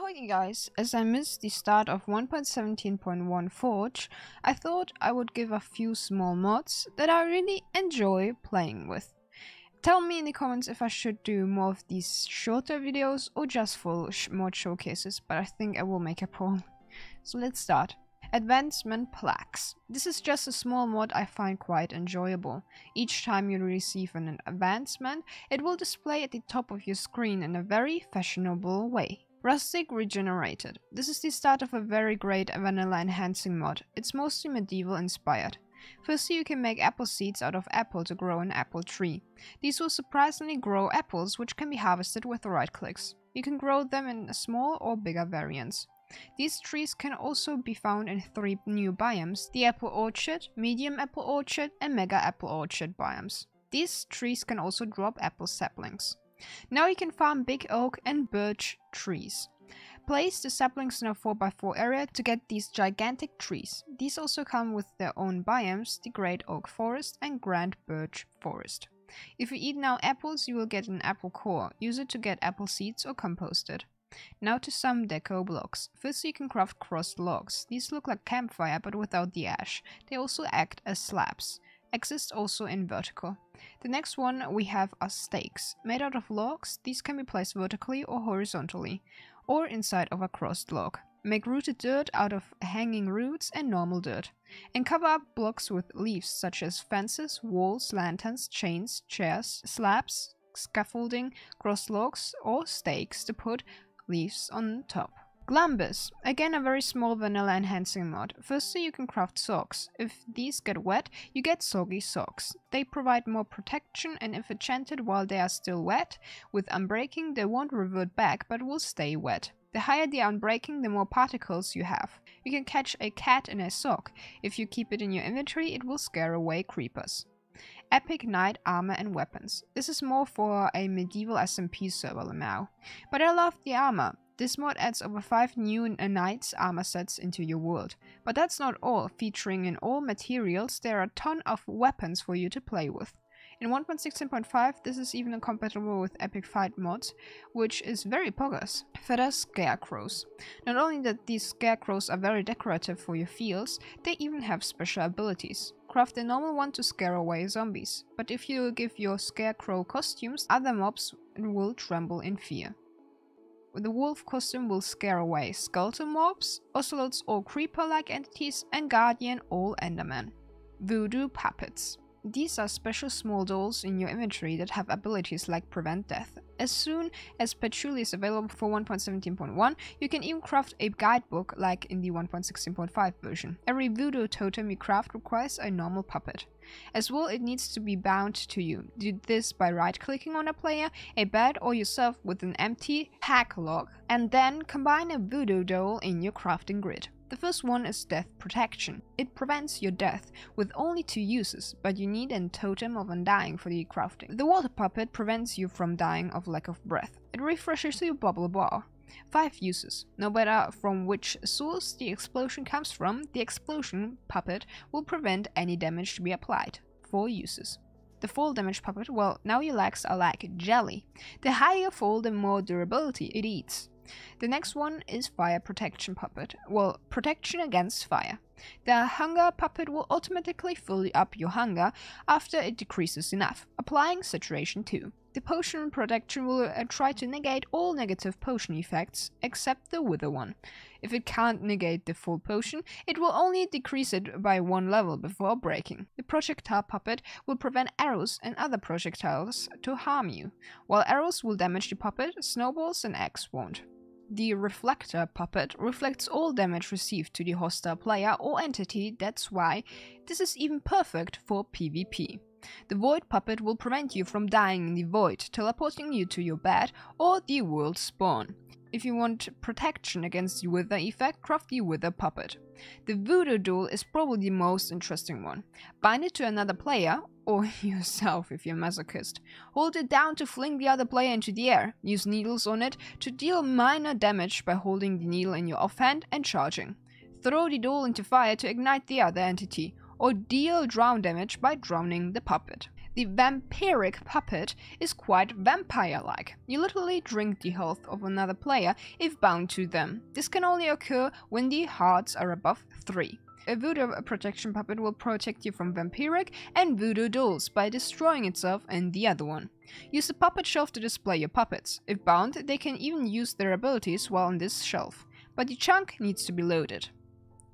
Okay guys, as I missed the start of 1.17.1 Forge, I thought I would give a few small mods that I really enjoy playing with. Tell me in the comments if I should do more of these shorter videos or just full mod showcases, but I think I will make a poll. So let's start. Advancement Plaques. This is just a small mod I find quite enjoyable. Each time you receive an advancement, it will display at the top of your screen in a very fashionable way. Rustic Regenerated. This is the start of a very great vanilla enhancing mod. It's mostly medieval inspired. Firstly, you can make apple seeds out of apple to grow an apple tree. These will surprisingly grow apples which can be harvested with right clicks. You can grow them in small or bigger variants. These trees can also be found in 3 new biomes: the apple orchard, medium apple orchard and mega apple orchard biomes. These trees can also drop apple saplings. Now you can farm big oak and birch trees. Place the saplings in a 4x4 area to get these gigantic trees. These also come with their own biomes, the Great Oak Forest and Grand Birch Forest. If you eat now apples, you will get an apple core. Use it to get apple seeds or compost it. Now to some deco blocks. First you can craft crossed logs. These look like campfire but without the ash. They also act as slabs. Exist also in vertical. The next one we have are stakes. Made out of logs, these can be placed vertically or horizontally, or inside of a crossed log. Make rooted dirt out of hanging roots and normal dirt. And cover up blocks with leaves such as fences, walls, lanterns, chains, chairs, slabs, scaffolding, crossed logs or stakes to put leaves on top. Glumbis. Again a very small vanilla enhancing mod. Firstly you can craft socks. If these get wet, you get soggy socks. They provide more protection, and if enchanted while they are still wet, with unbreaking they won't revert back but will stay wet. The higher the unbreaking, the more particles you have. You can catch a cat in a sock. If you keep it in your inventory, it will scare away creepers. Epic Knight Armor and Weapons. This is more for a medieval SMP server now. But I love the armor. This mod adds over 5 new Knights armor sets into your world. But that's not all. Featuring in all materials, there are a ton of weapons for you to play with. In 1.16.5 this is even compatible with Epic Fight mods, which is very poggers. Further, Scarecrows. Not only that these Scarecrows are very decorative for your fields, they even have special abilities. Craft a normal one to scare away zombies, but if you give your Scarecrow costumes, other mobs will tremble in fear. The wolf costume will scare away skeleton mobs, ocelots or creeper-like entities, and guardian all endermen. Voodoo Puppets. These are special small dolls in your inventory that have abilities like prevent death. As soon as Patchouli is available for 1.17.1, you can even craft a guidebook like in the 1.16.5 version. Every voodoo totem you craft requires a normal puppet. As well, it needs to be bound to you. Do this by right-clicking on a player, a bed or yourself with an empty hack log, and then combine a voodoo doll in your crafting grid. The first one is Death Protection. It prevents your death with only 2 uses, but you need a totem of undying for the crafting. The Water Puppet prevents you from dying of lack of breath. It refreshes your bubble bar. 5 uses. No matter from which source the explosion comes from, the Explosion Puppet will prevent any damage to be applied. 4 uses. The Fall Damage Puppet, well, now your legs are like jelly. The higher you fall, the more durability it eats. The next one is Fire Protection Puppet. Well, protection against fire. The Hunger Puppet will automatically fill up your hunger after it decreases enough, applying Saturation 2. The Potion Protection will try to negate all negative potion effects, except the Wither one. If it can't negate the full potion, it will only decrease it by 1 level before breaking. The Projectile Puppet will prevent arrows and other projectiles to harm you. While arrows will damage the puppet, snowballs and eggs won't. The Reflector Puppet reflects all damage received to the hostile player or entity. That's why this is even perfect for PvP. The Void Puppet will prevent you from dying in the void, teleporting you to your bed or the world spawn. If you want protection against the Wither effect, craft the Wither Puppet. The Voodoo Doll is probably the most interesting one. Bind it to another player, or yourself if you're a masochist. Hold it down to fling the other player into the air. Use needles on it to deal minor damage by holding the needle in your offhand and charging. Throw the doll into fire to ignite the other entity, or deal drown damage by drowning the puppet. The vampiric puppet is quite vampire-like. You literally drink the health of another player if bound to them. This can only occur when the hearts are above 3. A voodoo protection puppet will protect you from vampiric and voodoo dolls by destroying itself and the other one. Use the puppet shelf to display your puppets. If bound, they can even use their abilities while on this shelf, but the chunk needs to be loaded.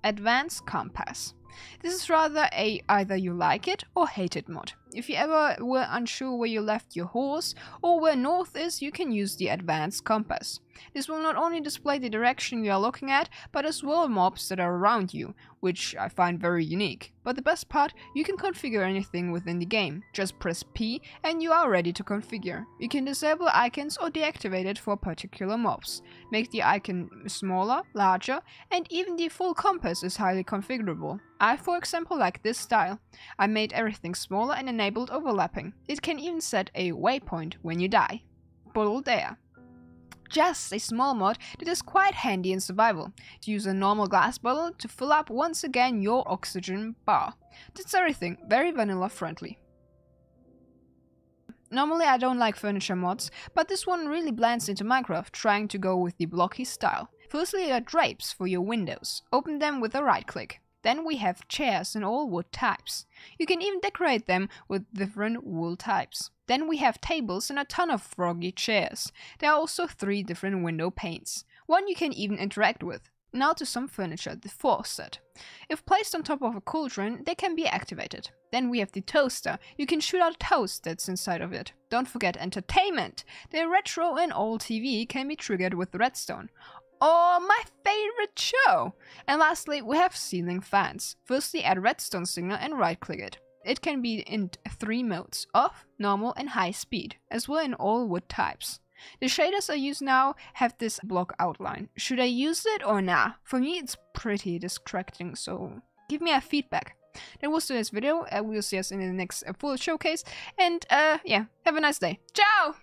Advanced Compass. This is rather a either you like it or hate it mod. If you ever were unsure where you left your horse or where north is, you can use the Advanced Compass. This will not only display the direction you are looking at, but as well mobs that are around you, which I find very unique. But the best part, you can configure anything within the game. Just press P and you are ready to configure. You can disable icons or deactivate it for particular mobs. Make the icon smaller, larger, and even the full compass is highly configurable. I, for example, like this style. I made everything smaller and enabled overlapping. It can even set a waypoint when you die. Bottled air. Just a small mod that is quite handy in survival. To use a normal glass bottle to fill up once again your oxygen bar. That's everything, very vanilla friendly. Normally I don't like furniture mods, but this one really blends into Minecraft, trying to go with the blocky style. Firstly, there are drapes for your windows. Open them with a right click. Then we have chairs in all wood types. You can even decorate them with different wool types. Then we have tables and a ton of froggy chairs. There are also 3 different window panes. One you can even interact with. Now to some furniture, the force set. If placed on top of a cauldron, they can be activated. Then we have the toaster. You can shoot out toast that's inside of it. Don't forget entertainment. The retro and old TV can be triggered with redstone. Or my favorite show! And lastly, we have ceiling fans. Firstly, add redstone signal and right click it. It can be in 3 modes, off, normal and high speed, as well in all wood types. The shaders I use now have this block outline. Should I use it or nah? For me it's pretty distracting, so give me a feedback. That was today's video. We'll see us in the next full showcase, and yeah, have a nice day. Ciao!